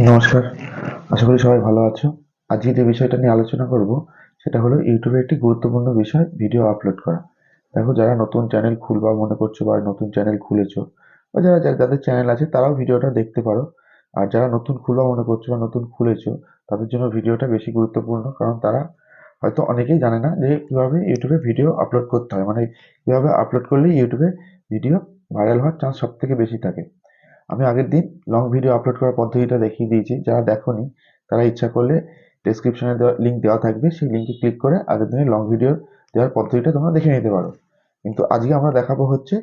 নমস্কার। আশা করি সবাই ভালো আছো। আজকে যে বিষয়টা নিয়ে আলোচনা করব সেটা হলো ইউটিউবের একটি গুরুত্বপূর্ণ বিষয় ভিডিও আপলোড করা। দেখো যারা নতুন চ্যানেল খুলবা মনে করছো বা নতুন চ্যানেল খুলেছো বা যাদের চ্যানেল আছে তারাও ভিডিওটা দেখতে পারো। আর যারা নতুন খুলবা মনে করছো বা নতুন খুলেছো তাদের জন্য ভিডিওটা বেশি গুরুত্বপূর্ণ, কারণ তারা হয়তো অনেকেই জানে না যে কিভাবে ইউটিউবে ভিডিও আপলোড করতে হয়। মানে কিভাবে আপলোড করলে ইউটিউবে ভিডিও ভাইরাল হওয়ার চান্স সবথেকে বেশি থাকে। আমি আগের দিন লং ভিডিও আপলোড করার পদ্ধতিটা দেখিয়ে দিয়েছি। যারা দেখোনি তারা ইচ্ছা করলে ডেসক্রিপশনে দেওয়া লিঙ্ক দেওয়া থাকবে, সেই লিঙ্কে ক্লিক করে আগের দিনের লং ভিডিও দেওয়ার পদ্ধতিটা তোমরা দেখে নিতে পারো। কিন্তু আজকে আমরা দেখাবো হচ্ছে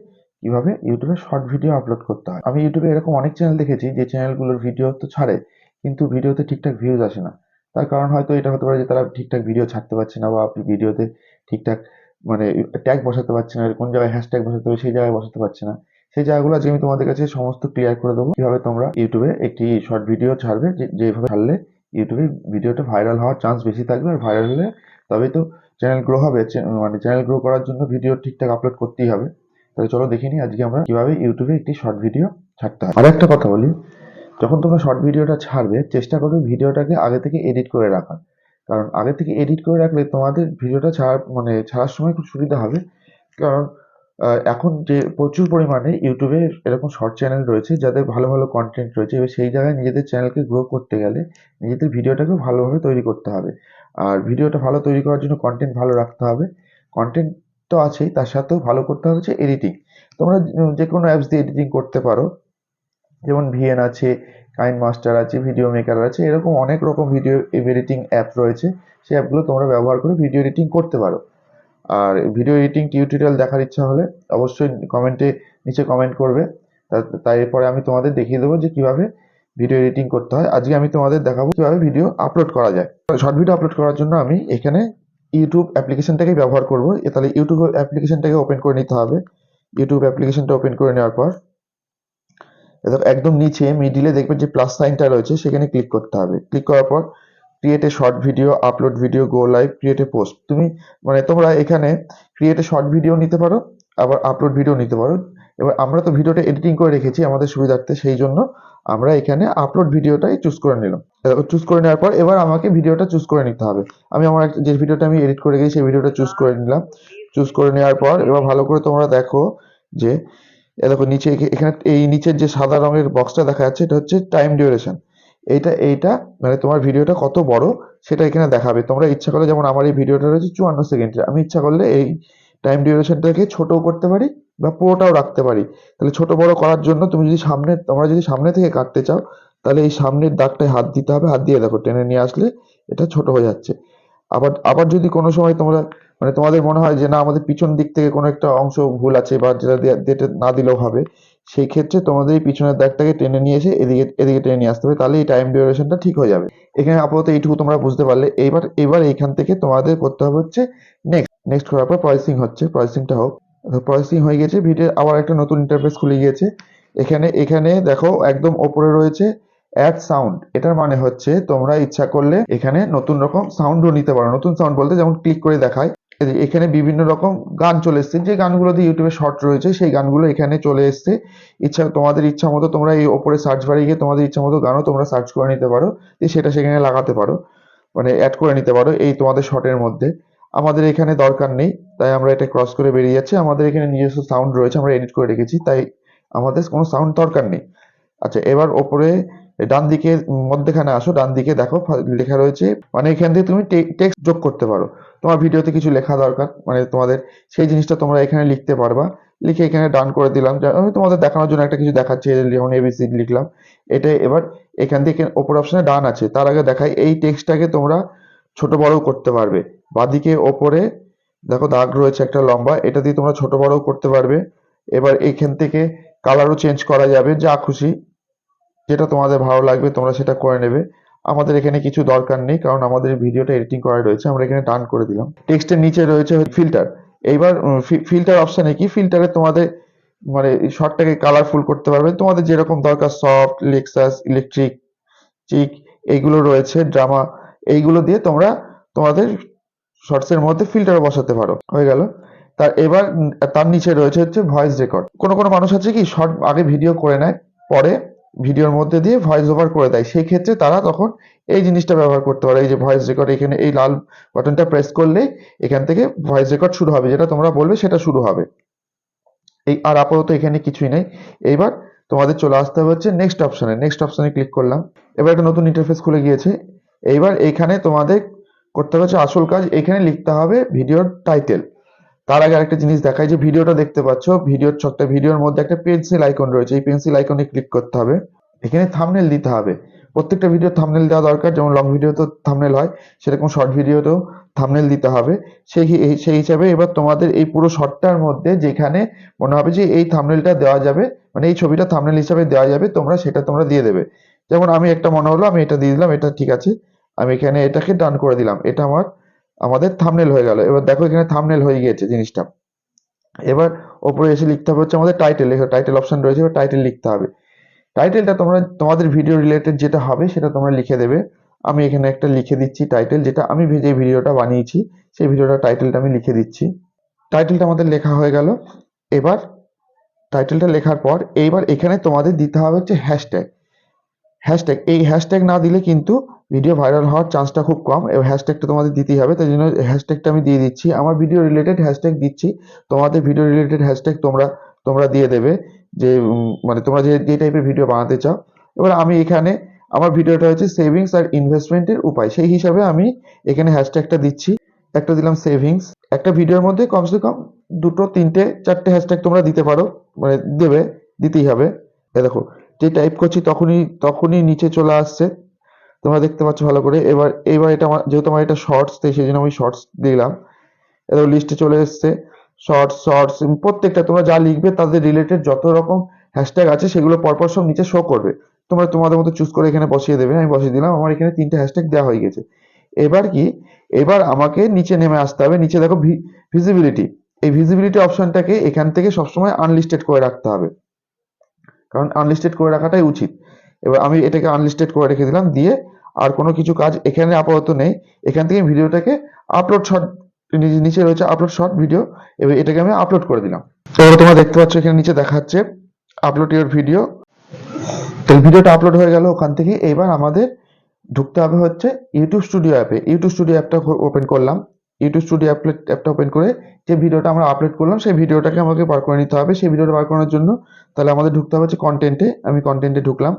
কিভাবে ইউটিউবে শর্ট ভিডিও আপলোড করতে হয়। আমি ইউটিউবে এরকম অনেক চ্যানেল দেখেছি যে চ্যানেলগুলোর ভিডিও তো ছাড়ে কিন্তু ভিডিওতে ঠিকঠাক ভিউজ আসে না। তার কারণ হয়তো এটা হতে পারে যে তারা ঠিকঠাক ভিডিও ছাড়তে পারছে না, বা ভিডিওতে ঠিকঠাক মানে ট্যাগ বসাতে পারছে না, কোন জায়গায় হ্যাশট্যাগ বসাতে হবে সেই জায়গায় বসাতে পারছে না। সেই জায়গাগুলো আজকে আমি তোমাদের কাছে সমস্ত ক্লিয়ার করে দেবো কিভাবে তোমরা ইউটিউবে একটি শর্ট ভিডিও ছাড়বে, যেভাবে ছাড়লে ইউটিউবে ভিডিওটা ভাইরাল হওয়ার চান্স বেশি থাকবে। আর ভাইরাল হলে তবেই তো চ্যানেল গ্রো হবে। মানে চ্যানেল গ্রো করার জন্য ভিডিও ঠিকঠাক আপলোড করতেই হবে। তাহলে চলো দেখে নিই আজকে আমরা কিভাবে ইউটিউবে একটি শর্ট ভিডিও ছাড়তে হয়। আর একটা কথা বলি, যখন তোমরা শর্ট ভিডিওটা ছাড়বে চেষ্টা করবে ভিডিওটাকে আগে থেকে এডিট করে রাখার। কারণ আগে থেকে এডিট করে রাখলে তোমাদের ভিডিওটা ছাড়ার সময় খুব সুবিধা হবে। কারণ এখন যে প্রচুর পরিমাণে ইউটিউবে এরকম শর্ট চ্যানেল রয়েছে যাদের ভালো ভালো কন্টেন্ট রয়েছে, এবার সেই জায়গায় নিজেদের চ্যানেলকে গ্রো করতে গেলে নিজেদের ভিডিওটাকেও ভালোভাবে তৈরি করতে হবে। আর ভিডিওটা ভালো তৈরি করার জন্য কন্টেন্ট ভালো রাখতে হবে। কন্টেন্ট তো আছেই, তার সাথেও ভালো করতে হবে হচ্ছে এডিটিং। তোমরা যে কোনো অ্যাপস দিয়ে এডিটিং করতে পারো, যেমন ভিএন আছে, কাইন মাস্টার আছে, ভিডিও মেকার আছে, এরকম অনেক রকম ভিডিও এডিটিং অ্যাপ রয়েছে। সেই অ্যাপগুলো তোমরা ব্যবহার করে ভিডিও এডিটিং করতে পারো। আর ভিডিও এডিটিং টিউটোরিয়াল দেখার ইচ্ছা হলে অবশ্যই নিচে কমেন্ট করবে। তাই এরপরে আমি তোমাদের দেখিয়ে দেবো যে কিভাবে ভিডিও এডিটিং করতে হয়। আজকে আমি তোমাদের দেখাবো কিভাবে ভিডিও আপলোড করা যায়। শর্ট ভিডিও আপলোড করার জন্য আমি এখানে ইউটিউব অ্যাপ্লিকেশনটাকে ব্যবহার করবো। তাহলে ইউটিউব অ্যাপ্লিকেশনটাকে ওপেন করে নিতে হবে। ইউটিউব অ্যাপ্লিকেশনটা ওপেন করে নেওয়ার পর দেখো একদম নিচে মিডিলে দেখবে যে প্লাস সাইনটা রয়েছে, সেখানে ক্লিক করতে হবে। ক্লিক করার পর create a short video, upload video, go live, create a post. তোমরা এখানে ক্রিয়েট এ শর্ট ভিডিও নিতে পারো, আবার আপলোড ভিডিও নিতে পারো। এবার আমরা তো ভিডিওটা এডিটিং করে রেখেছি আমাদের সুবিধার্থে, সেই জন্য আমরা এখানে আপলোড ভিডিওটাই চুজ করে নিলাম। চুজ করে নেওয়ার পর এবার আমাকে ভিডিওটা চুজ করে নিতে হবে। আমি যে ভিডিওটা আমি এডিট করে গেছি সেই ভিডিওটা চুজ করে নিলাম। চুজ করে নেওয়ার পর এবার ভালো করে তোমরা দেখো যে দেখো নিচে এখানে এই নিচের যে সাদা রঙের বক্সটা দেখা যাচ্ছে এটা হচ্ছে টাইম ডিউরেশন। এইটা মানে তোমার ভিডিওটা কত বড় সেটা এখানে দেখাবে। তোমরা ইচ্ছা করলে, যেমন আমার এই ভিডিওটা রয়েছে 54 সেকেন্ডের, আমি ইচ্ছা করলে এই টাইম ডিউরেশনটাকে ছোটও করতে পারি বা পুরোটাও রাখতে পারি। তাহলে ছোট বড় করার জন্য তোমরা যদি সামনে থেকে কাটতে চাও তাহলে এই সামনের দাগটায় হাত দিতে হবে। হাত দিয়ে দেখো টেনে নিয়ে আসলে এটা ছোট হয়ে যাচ্ছে। আবার আবার যদি কোনো সময় তোমাদের মনে হয় যে না আমাদের পিছন দিক থেকে কোনো একটা অংশ ভুল আছে বা যেটা না দিলেও হবে, সেই ক্ষেত্রে তোমাদের এই পিছনের দাগটাকে টেনে নিয়ে এসে এদিকে টেনে নিয়ে আসতে হবে। তাহলে এই টাইম ডিউরেশনটা ঠিক হয়ে যাবে। এখানে আপাতত এইটুকু তোমরা বুঝতে পারলে। এবার এইখান থেকে তোমাদের করতে হবে হচ্ছে নেক্সট করার পর প্রসেসিংটা হোক। প্রসেসিং হয়ে গেছে, ভিডিও আবার একটা নতুন ইন্টারফেস খুলে গিয়েছে। এখানে দেখো একদম ওপরে রয়েছে অ্যাড সাউন্ড। এটার মানে হচ্ছে তোমরা ইচ্ছা করলে এখানে নতুন রকম সাউন্ডও নিতে পারো। নতুন সাউন্ড বলতে যেমন ক্লিক করে দেখায়, এখানে বিভিন্ন রকম গান চলে এসছে, যে গানগুলো দিয়ে ইউটিউবে শর্ট রয়েছে সেই গানগুলো এখানে চলে এসছে। তোমাদের ইচ্ছা মতো তোমরা এই ওপরে সার্চ বারে গিয়ে তোমাদের ইচ্ছা মতো গানও তোমরা সার্চ করে নিতে পারো, দিয়ে সেটা সেখানে লাগাতে পারো, মানে অ্যাড করে নিতে পারো এই তোমাদের শর্টের মধ্যে। আমাদের এখানে দরকার নেই, তাই আমরা এটা ক্রস করে বেরিয়ে যাচ্ছি। আমাদের এখানে নিজস্ব সাউন্ড রয়েছে, আমরা এডিট করে রেখেছি, তাই আমাদের কোনো সাউন্ড দরকার নেই। আচ্ছা, এবার ওপরে ডান দিকে মধ্যেখানে আসো। ডান দিকে দেখো লেখা রয়েছে, মানে এখান থেকে তুমি টেক্সট যোগ করতে পারো। তোমার ভিডিওতে কিছু লেখা দরকার, মানে তোমাদের সেই জিনিসটা তোমরা এখানে লিখতে পারবা। লিখে এখানে ডান করে দিলাম। আমি তোমাদের দেখানোর জন্য একটা কিছু দেখাচ্ছি, যেমন এবিসি লিখলাম। এটা এবার এখান থেকে ওপর অপশনে ডান আছে, তার আগে দেখাই এই টেক্সটটাকে তোমরা ছোট বড়ও করতে পারবে। বাদিকে ওপরে দেখো দাগ রয়েছে একটা লম্বা, এটা দিয়ে তোমরা ছোট বড়ও করতে পারবে। এবার এখান থেকে কালারও চেঞ্জ করা যাবে, যা খুশি যেটা তোমাদের ভালো লাগবে তোমরা সেটা করে নেবে। আমাদের এখানে কিছু দরকার নেই, কারণ আমাদের ভিডিওটা এডিটিং করা রয়েছে। আমরা এখানে ডান করে দিলাম। টেক্সটের নিচে রয়েছে ফিল্টার। এইবার ফিল্টার অপশনে কি, ফিল্টারে তোমাদের মানে শর্টটাকে কালারফুল করতে পারবে তোমাদের যেরকম দরকার। সফট, লেক্সাস, ইলেকট্রিক, চিক, এইগুলো রয়েছে, ড্রামা, এইগুলো দিয়ে তোমরা তোমাদের শর্টস এর মধ্যে ফিল্টার বসাতে পারো। হয়ে গেল। তার নিচে রয়েছে হচ্ছে ভয়েস রেকর্ড। কোনো মানুষ আছে কি শর্ট আগে ভিডিও করে নেয়, পরে ভিডিওর মধ্যে দিয়ে ভয়েস ওভার করে দেয়, সেই ক্ষেত্রে তারা তখন এই জিনিসটা ব্যবহার করতে পারে। এই যে ভয়েস রেকর্ড, এখানে এই লাল বাটনটা প্রেস করলেই এখান থেকে ভয়েস রেকর্ড শুরু হবে, যেটা তোমরা বলবে সেটা শুরু হবে। এই আর আপাতত এখানে কিছুই নেই। এইবার তোমাদের চলে আসতে হবে হচ্ছে নেক্সট অপশনে ক্লিক করলাম। এবার একটা নতুন ইন্টারফেস খুলে গিয়েছে। এইবার এইখানে তোমাদের করতে হবে হচ্ছে আসল কাজ, এখানে লিখতে হবে ভিডিওর টাইটেল। তার আগে আরেকটা জিনিস দেখাই, যে ভিডিওটা দেখতে পাচ্ছ, ভিডিওর মধ্যে একটা পেন্সিল আইকন রয়েছে, এই পেন্সিল আইকনে ক্লিক করতে হবে। এখানে থাম্বনেল দিতে হবে, প্রত্যেকটা ভিডিও থাম্বনেল দেওয়া দরকার, যেমন লং ভিডিওতে থাম্বনেল হয় সেরকম শর্ট ভিডিওতেও থাম্বনেল দিতে হবে। সেই হিসাবে এবার তোমাদের এই পুরো শর্টটার মধ্যে যেখানে মনে হবে যে এই থাম্বনেলটা দেওয়া যাবে, মানে এই ছবিটা থাম্বনেল হিসাবে দেওয়া যাবে, তোমরা দিয়ে দেবে। যেমন আমি একটা মনে হলো আমি এটা দিয়ে দিলাম, এটা ঠিক আছে, আমি এখানে এটাকে ডান করে দিলাম, এটা আমাদের থাম্বনেল হয়ে গেল। এবার দেখো এখানে থাম্বনেল হয়ে গিয়েছে জিনিসটা। এবার ওপরে এসে লিখতে হবে হচ্ছে আমাদের টাইটেল অপশন রয়েছে, এবার টাইটেল লিখতে হবে। টাইটেলটা তোমাদের ভিডিও রিলেটেড যেটা হবে সেটা তোমরা লিখে দেবে। আমি এখানে একটা লিখে দিচ্ছি টাইটেল, যেটা আমি যে ভিডিওটা বানিয়েছি সেই ভিডিওটা টাইটেলটা আমি লিখে দিচ্ছি। টাইটেলটা আমাদের লেখা হয়ে গেল। এবার টাইটেলটা লেখার পর এইবার এখানে তোমাদের দিতে হবে হচ্ছে এই হ্যাশট্যাগ না দিলে কিন্তু ভিডিও ভাইরাল হওয়ার চান্সটা খুব কম। এবার হ্যাশট্যাগটা তোমাদের দিতেই হবে, তাই জন্য হ্যাশট্যাগটা আমি দিয়ে দিচ্ছি। আমার ভিডিও রিলেটেড হ্যাশট্যাগ দিচ্ছি, তোমাদের ভিডিও রিলেটেড হ্যাশট্যাগ তোমরা দিয়ে দেবে, যে মানে তোমরা যে টাইপের ভিডিও বানাতে চাও। এবার আমি এখানে আমার ভিডিওটা হচ্ছে সেভিংস আর ইনভেস্টমেন্টের উপায়, সেই হিসাবে আমি এখানে হ্যাশট্যাগটা দিচ্ছি। একটা দিলাম সেভিংস। একটা ভিডিওর মধ্যে কমসে কম 2, 3, 4টে হ্যাশট্যাগ তোমরা দিতে পারো, মানে দিতেই হবে। দেখো যে টাইপ করছি তখনই নিচে চলে আসছে, তোমরা দেখতে পাচ্ছ ভালো করে। এবার এটা যেহেতু আমার এটা শর্টস, তাই সেই জন্য আমি শর্টস দিলাম। এবার লিস্টে চলে এসছে শর্টস প্রত্যেকটা তোমরা যা লিখবে তাদের রিলেটেড যত রকম হ্যাশট্যাগ আছে সেগুলো পরপর সব নিচে শো করবে। তোমরা তোমাদের মতো চুজ করে এখানে বসিয়ে দেবে। আমি বসিয়ে দিলাম, আমার এখানে 3টে হ্যাশট্যাগ দেওয়া হয়ে গেছে। এবার কি, এবার আমাকে নিচে নেমে আসতে হবে। নিচে দেখো ভিজিবিলিটি, এই ভিজিবিলিটি অপশনটাকে এখান থেকে সবসময় আনলিস্টেড করে রাখতে হবে, কারণ আনলিস্টেড করে রাখাটাই উচিত। এবার আমি এটাকে আনলিস্টেড করে রেখে দিলাম, দিয়ে আর কোনো কিছু কাজ এখানে আপাতত নেই। এখান থেকে ভিডিওটাকে আপলোড শর্ট, নিচে রয়েছে আপলোড শর্ট ভিডিও, এবার এটাকে আমি আপলোড করে দিলাম। এবার তোমরা দেখতে পাচ্ছ এখানে নিচে দেখাচ্ছে আপলোড ইউর ভিডিও। তো ভিডিওটা আপলোড হয়ে গেল ওখান থেকে। এবার আমাদের ঢুকতে হবে হচ্ছে ইউটিউব স্টুডিও অ্যাপে। ইউটিউব স্টুডিও অ্যাপটা ওপেন করলাম। ইউটিউব স্টুডিও অ্যাপটা ওপেন করে যে ভিডিওটা আমরা আপলোড করলাম সেই ভিডিওটাকে আমাকে বার করে নিতে হবে। সেই ভিডিওটা বার করার জন্য তাহলে আমাদের ঢুকতে হবে হচ্ছে কন্টেন্টে। আমি কন্টেন্টে ঢুকলাম।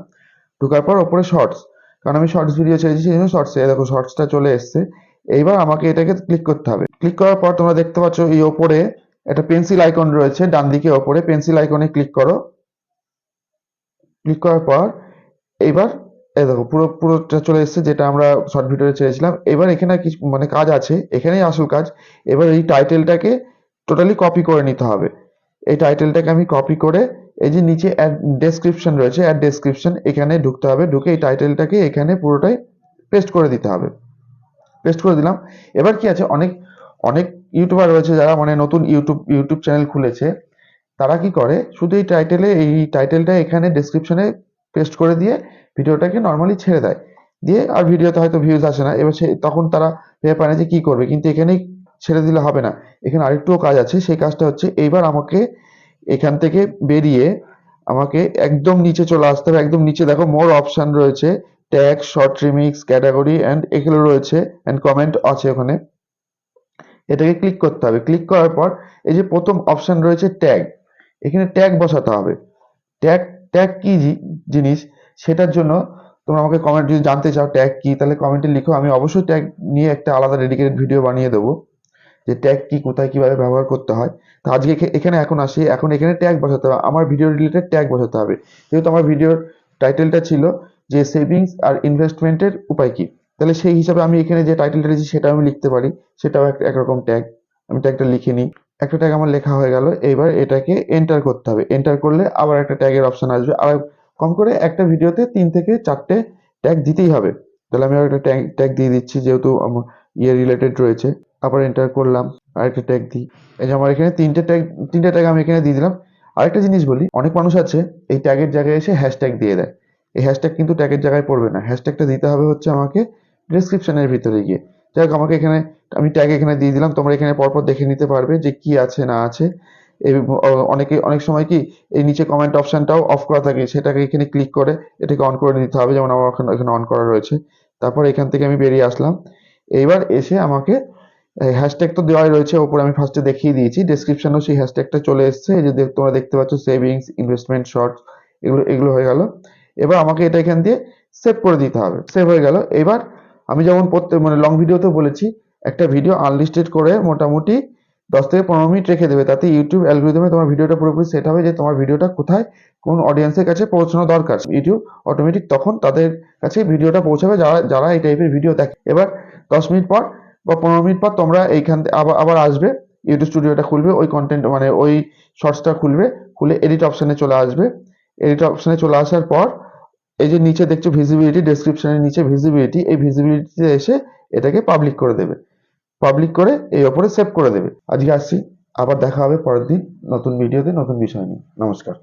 ঢোকার পর ওপরে শর্টস, কারণ আমি শর্টস ভিডিও ছেড়েছি সেই জন্য শর্টসে দেখো শর্টসটা চলে এসছে। এইবার আমাকে এটাকে ক্লিক করতে হবে। ক্লিক করার পর তোমরা দেখতে পাচ্ছ এই ওপরে একটা পেন্সিল আইকন রয়েছে, ডান দিকে ওপরে পেন্সিল আইকনে ক্লিক করো। ক্লিক করার পর এবার এই দেখো পুরোটা চলে এসেছে, যেটা আমরা শর্ট ভিডিওতে ছেড়েছিলাম। এবার এখানে কিছু মানে কাজ আছে, এখানেই আসল কাজ। এবার এই টাইটেলটাকে টোটালি কপি করে নিতে হবে। এই টাইটেলটাকে আমি কপি করে এই যে নিচে অ্যাড ডেসক্রিপশন রয়েছে, অ্যাড ডেসক্রিপশন, এখানে ঢুকতে হবে। ঢুকে এই টাইটেলটাকে এখানে পুরোটাই পেস্ট করে দিতে হবে। পেস্ট করে দিলাম। এবার কি আছে, অনেক অনেক ইউটিউবার রয়েছে যারা মানে নতুন ইউটিউব চ্যানেল খুলেছে, তারা কি করে শুধু এই টাইটেলটা এখানে ডেসক্রিপশনে পেস্ট করে দিয়ে ভিডিওটাকে নর্মালি ছেড়ে দেয়, দিয়ে আর ভিডিওতে হয়তো ভিউজ আসে না। এবার তখন তারা ভেবে পায় না যে কি করবে, কিন্তু এখানেই ছেড়ে দিলে হবে না, এখানে আরেকটুও কাজ আছে। সেই কাজটা হচ্ছে এইবার আমাকে এখান থেকে বেরিয়ে আমাকে একদম নিচে চলে আসতে হবে। একদম নিচে দেখো মোর অপশন রয়েছে, tag, short remix, category and এগুলো রয়েছে, অ্যান্ড কমেন্ট আছে ওখানে। এটাকে ক্লিক করতে হবে। ক্লিক করার পর এই যে প্রথম অপশন রয়েছে ট্যাগ, এখানে ট্যাগ বসাতে হবে। ট্যাগ ট্যাগ কি জিনিস সেটার জন্য তোমরা আমাকে কমেন্ট, যদি জানতে চাও ট্যাগ কি তাহলে কমেন্টে লিখো, আমি অবশ্যই ট্যাগ নিয়ে একটা আলাদা ডেডিকেটেড ভিডিও বানিয়ে দেবো, যে ট্যাগ কি, কোথায় কিভাবে ব্যবহার করতে হয়। তো আজকে এখানে এখন আসি, এখন এখানে ট্যাগ বসাতে হবে, আমার ভিডিও রিলেটেড ট্যাগ বসাতে হবে। যেহেতু আমার ভিডিওর টাইটেলটা ছিল যে সেভিংস আর ইনভেস্টমেন্টের উপায় কি, তাহলে সেই হিসাবে আমি এখানে যে টাইটেলটা দিয়েছি সেটা আমি লিখতে পারি, সেটাও একরকম ট্যাগ। আমি ট্যাগটা লিখে নিই। একটা ট্যাগ আমার লেখা হয়ে গেল। এইবার এটাকে এন্টার করতে হবে। এন্টার করলে আবার একটা ট্যাগের অপশন আসবে, আর কম করে একটা ভিডিওতে 3 থেকে 4টে ট্যাগ দিতেই হবে। তাহলে আমি একটা ট্যাগ দিয়ে দিচ্ছি, যেহেতু আমার রিলেটেড রয়েছে। আবার এন্টার করলাম, আরেকটা ট্যাগ দিই। এই যে আমার এখানে 3টে ট্যাগ আমি এখানে দিয়ে দিলাম। আরেকটা জিনিস বলি, অনেক মানুষ আছে এই ট্যাগের জায়গায় এসে হ্যাশট্যাগ দিয়ে দেয়। এই হ্যাশট্যাগ কিন্তু ট্যাগের জায়গায় পড়বে না, হ্যাশট্যাগটা দিতে হবে হচ্ছে আমাকে ডেসক্রিপশনের ভিতরে গিয়ে। যাই হোক, আমাকে এখানে আমি ট্যাগ এখানে দিয়ে দিলাম। তোমরা এখানে পরপর দেখে নিতে পারবে যে কি আছে না আছে। এই অনেক সময় কি এই নিচে কমেন্ট অপশনটাও অফ করা থাকে, সেটাকে এখানে ক্লিক করে এটাকে অন করে নিতে হবে, যেমন আমার এখানে অন করা রয়েছে। তারপর এখান থেকে আমি বেরিয়ে আসলাম। এইবার এসে আমাকে হ্যাশট্যাগ তো দেওয়াই রয়েছে, ওপরে আমি ফার্স্টে দেখিয়ে দিয়েছি, ডেসক্রিপশনেও সেই হ্যাশট্যাগটা চলে এসছে, এই যে তোমরা দেখতে পাচ্ছ সেভিংস, ইনভেস্টমেন্ট, শর্টস, এগুলো হয়ে গেল। এবার আমাকে এটা এখান দিয়ে সেভ করে দিতে হবে। সেভ হয়ে গেল। এবার আমি যেমন মানে লং ভিডিওতে বলেছি, একটা ভিডিও আনলিস্টেড করে মোটামুটি 10 থেকে 15 মিনিট রেখে দেবে, তাতে ইউটিউব অ্যালগরিদমে তোমার ভিডিওটা পুরোপুরি সেট হবে যে তোমার ভিডিওটা কোথায় কোন অডিয়েন্সের কাছে পৌঁছানো দরকার। ইউটিউব অটোমেটিক তখন তাদের কাছে ভিডিওটা পৌঁছাবে যারা যারা এই টাইপের ভিডিও দেখে। এবার 10 মিনিট পর বা 15 মিনিট পর তোমরা এইখান থেকে আবার আসবে, ইউটিউব স্টুডিওটা খুলবে, ওই কন্টেন্ট মানে ওই শর্টসটা খুলবে, খুলে এডিট অপশনে চলে আসবে। এডিট অপশনে চলে আসার পর এই যে নিচে দেখছো ভিজিবিলিটি, ডেসক্রিপশনের নিচে ভিজিবিলিটি, এই ভিজিবিলিটিতে এসে এটাকে পাবলিক করে দেবে। পাবলিক করে এই ওপরে সেভ করে দেবে। আজকে আসছি, আবার দেখা হবে পরের দিন নতুন ভিডিওতে নতুন বিষয় নিয়ে। নমস্কার।